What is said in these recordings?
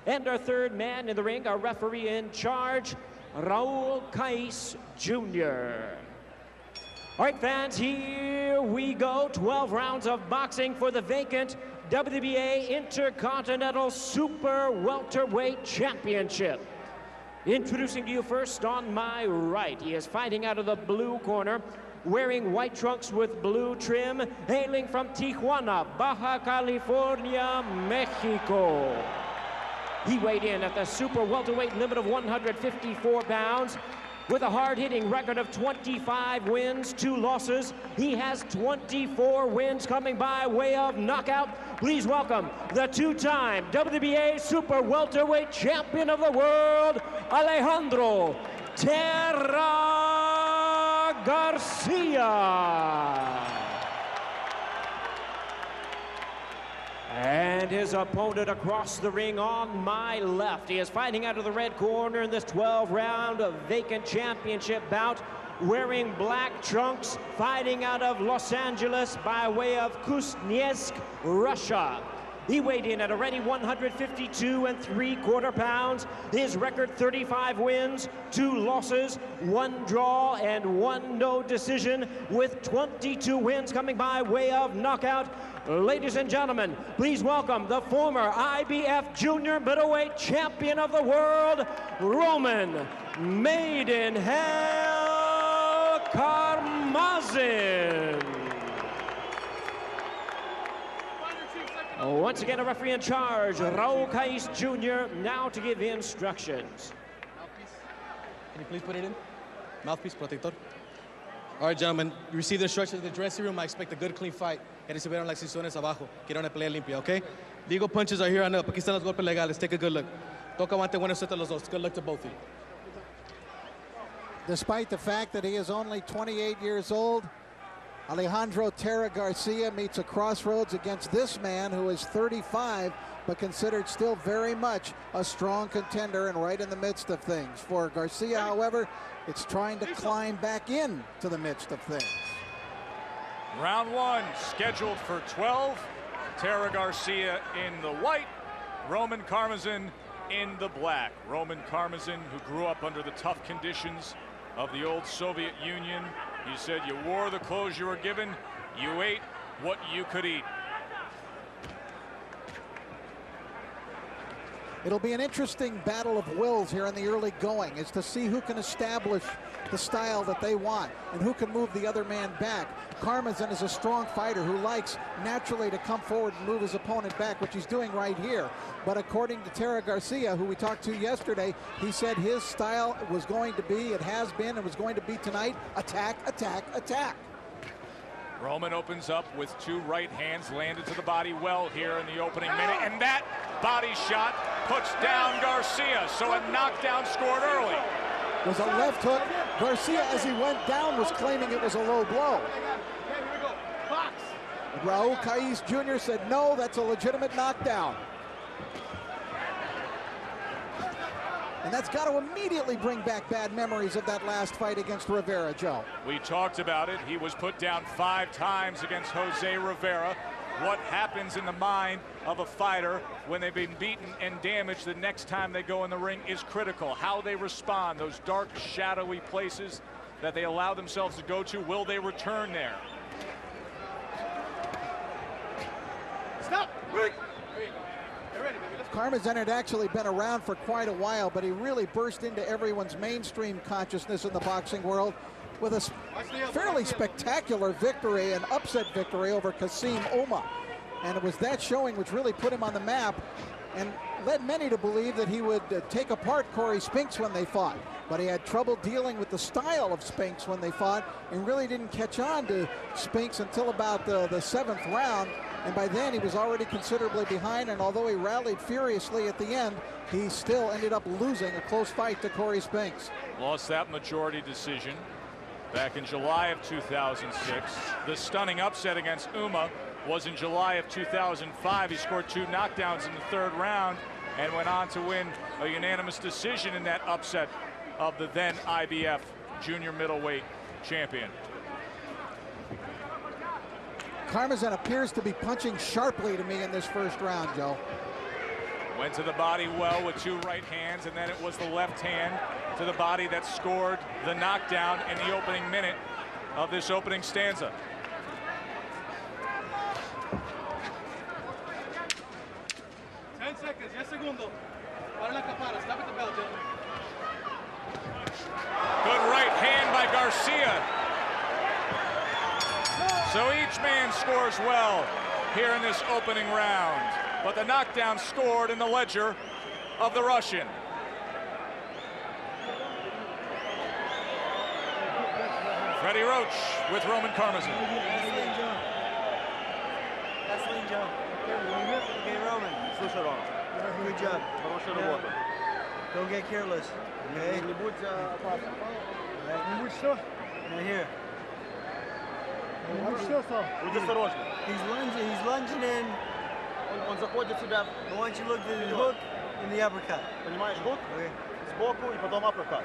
And our third man in the ring, our referee in charge, Raul Caiz Jr. All right, fans, here we go. 12 rounds of boxing for the vacant WBA Intercontinental Super Welterweight Championship. Introducing to you first on my right, he is fighting out of the blue corner, wearing white trunks with blue trim, hailing from Tijuana, Baja California, Mexico. He weighed in at the super welterweight limit of 154 pounds. With a hard-hitting record of 25 wins, 2 losses, he has 24 wins coming by way of knockout. Please welcome the 2-time WBA Super Welterweight Champion of the World, Alejandro Terra Garcia. And his opponent across the ring on my left. He is fighting out of the red corner in this 12-round vacant championship bout, wearing black trunks, fighting out of Los Angeles by way of Kuznetsk, Russia. He weighed in at a ready 152 3/4 pounds. His record 35 wins, 2 losses, 1 draw, and 1 no decision, with 22 wins coming by way of knockout. Ladies and gentlemen, please welcome the former IBF Junior Middleweight Champion of the World, Roman Made in Hell Karmazin. Once again, a referee in charge, Raul Caiz Jr., now to give instructions. Mouthpiece. Can you please put it in? Mouthpiece, protector. All right, gentlemen, you received the instructions in the dressing room. I expect a good, clean fight. Que recibieron las instrucciones abajo. Quiero una pelea limpia, okay? Legal punches are here and up. Aquí están los golpes legales. Take a good look. Toca guante bueno suelta los dos. Good luck to both of you. Despite the fact that he is only 28 years old, Alejandro Terra Garcia meets a crossroads against this man who is 35, but considered still very much a strong contender and right in the midst of things. For Garcia, however, it's trying to climb back in to the midst of things. Round 1 scheduled for 12. Terra Garcia in the white, Roman Karmazin in the black. Roman Karmazin, who grew up under the tough conditions of the old Soviet Union. He said you wore the clothes you were given, you ate what you could eat. It'll be an interesting battle of wills here in the early going, is to see who can establish the style that they want and who can move the other man back. Karmazin is a strong fighter who likes naturally to come forward and move his opponent back, which he's doing right here. But according to Terra Garcia, who we talked to yesterday, he said his style was going to be, it has been, and was going to be tonight, attack, attack, attack. Roman opens up with 2 right hands landed to the body well here in the opening minute, and that body shot puts down Garcia, so a knockdown scored early. It was a left hook. Garcia, as he went down, was claiming it was a low blow. Raul Caiz Jr. said, no, that's a legitimate knockdown. And that's got to immediately bring back bad memories of that last fight against Rivera, Joe. We talked about it. He was put down 5 times against Jose Rivera. What happens in the mind of a fighter when they've been beaten and damaged the next time they go in the ring is critical. How they respond, those dark, shadowy places that they allow themselves to go to, will they return there? Stop! Karmazin had actually been around for quite a while, but he really burst into everyone's mainstream consciousness in the boxing world with a fairly spectacular victory, an upset victory over Kassim Ouma. And it was that showing which really put him on the map and led many to believe that he would take apart Corey Spinks when they fought. But he had trouble dealing with the style of Spinks when they fought and really didn't catch on to Spinks until about the 7th round. And by then he was already considerably behind, and although he rallied furiously at the end, he still ended up losing a close fight to Corey Spinks. Lost that majority decision back in July of 2006. The stunning upset against Ouma was in July of 2005. He scored 2 knockdowns in the 3rd round and went on to win a unanimous decision in that upset of the then IBF junior middleweight champion. Karmazin appears to be punching sharply to me in this first round, Joe. Went to the body well with 2 right hands, and then it was the left hand to the body that scored the knockdown in the opening minute of this opening stanza. Seconds, 10 segundos. Para la capara, stop at the bell, gentlemen. Good right hand by Garcia. So each man scores well here in this opening round, but the knockdown scored in the ledger of the Russian. Freddie Roach with Roman Karmazin. That's Lean Joe. Okay, Roman. Good job. Don't get careless. Okay? Now here. He's lunging in. Он заходит сюда. I want you to look at the hook and the uppercut. Понимаешь, хук Okay. сбоку и потом апперкат.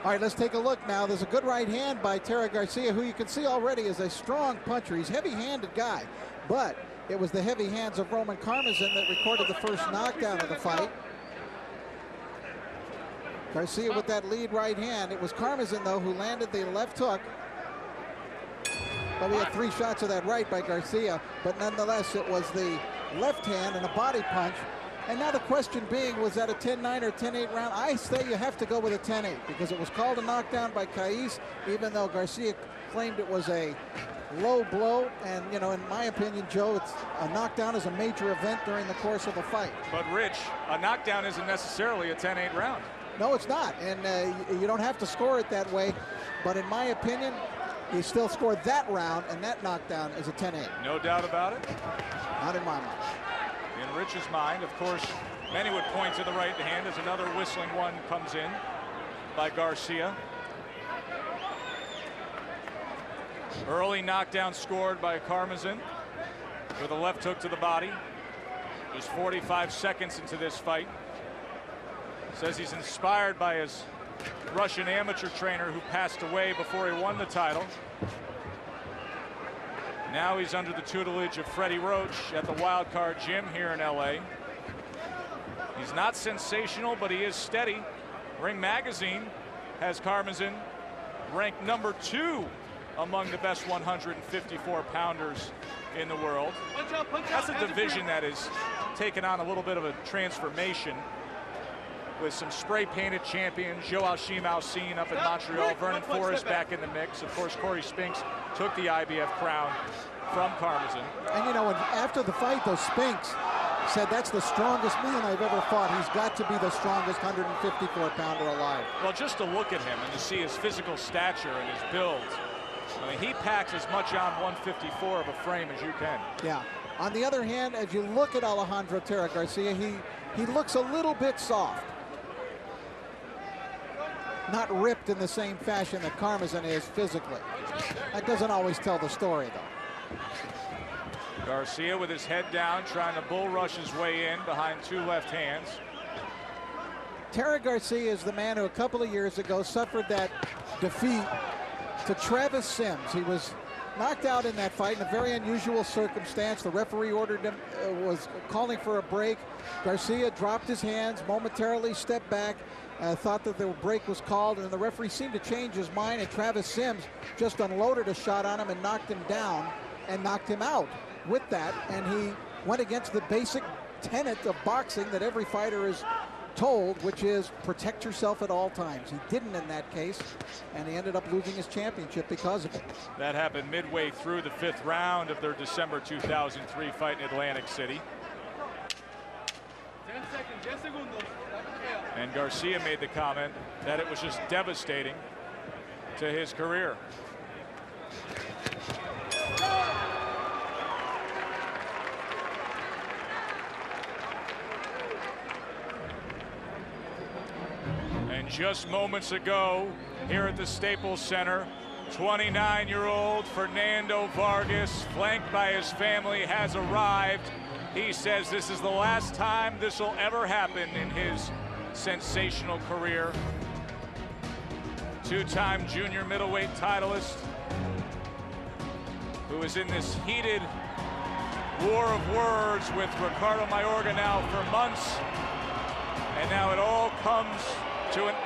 All right, let's take a look now. There's a good right hand by Terry Garcia, who you can see already is a strong puncher. He's a heavy-handed guy, but it was the heavy hands of Roman Karmazin that recorded the first knockdown of the fight. Garcia with that lead right hand. It was Karmazin, though, who landed the left hook. But we had 3 shots of that right by Garcia, but nonetheless, it was the left hand and a body punch. And now the question being, was that a 10-9 or 10-8 round? I say you have to go with a 10-8 because it was called a knockdown by Kais, even though Garcia claimed it was a low blow. And, you know, in my opinion, Joe, it's a knockdown is a major event during the course of a fight. But Rich, a knockdown isn't necessarily a 10-8 round. No, it's not. And you don't have to score it that way. But in my opinion, he still scored that round, and that knockdown is a 10-8. No doubt about it. Not in my mind. In Rich's mind, of course, many would point to the right hand as another whistling one comes in by Garcia. Early knockdown scored by Karmazin with a left hook to the body. Just 45 seconds into this fight. Says he's inspired by his Russian amateur trainer who passed away before he won the title. Now he's under the tutelage of Freddie Roach at the Wild Card Gym here in LA. He's not sensational, but he is steady. Ring Magazine has Karmazin ranked number 2 among the best 154 pounders in the world. That's a division that has taken on a little bit of a transformation with some spray-painted champions, Joe Alcine up in Montreal, Vernon Forrest back in the mix. Of course, Corey Spinks took the IBF crown from Karmazin. And, you know, after the fight, though, Spinks said that's the strongest man I've ever fought. He's got to be the strongest 154-pounder alive. Well, just to look at him and to see his physical stature and his build, I mean, he packs as much on 154 of a frame as you can. Yeah. On the other hand, as you look at Alejandro Terra Garcia, he looks a little bit soft. Not ripped in the same fashion that Karmazin is physically. That doesn't always tell the story, though. Garcia with his head down, trying to bull rush his way in behind 2 left hands. Terra Garcia is the man who a couple of years ago suffered that defeat to Travis Sims. He was knocked out in that fight in a very unusual circumstance. The referee ordered him, was calling for a break. Garcia dropped his hands, momentarily stepped back, thought that the break was called, and the referee seemed to change his mind, and Travis Sims just unloaded a shot on him and knocked him down and knocked him out with that. And he went against the basic tenet of boxing that every fighter is told, which is protect yourself at all times. He didn't in that case, and he ended up losing his championship because of it. That happened midway through the 5th round of their December 2003 fight in Atlantic City. 10 seconds, 10 segundos. And Garcia made the comment that it was just devastating to his career. And just moments ago, here at the Staples Center, 29-year-old Fernando Vargas, flanked by his family, has arrived. He says this is the last time this will ever happen in his sensational career. 2-time junior middleweight titleist who is in this heated war of words with Ricardo Mayorga now for months. And now it all comes to an end.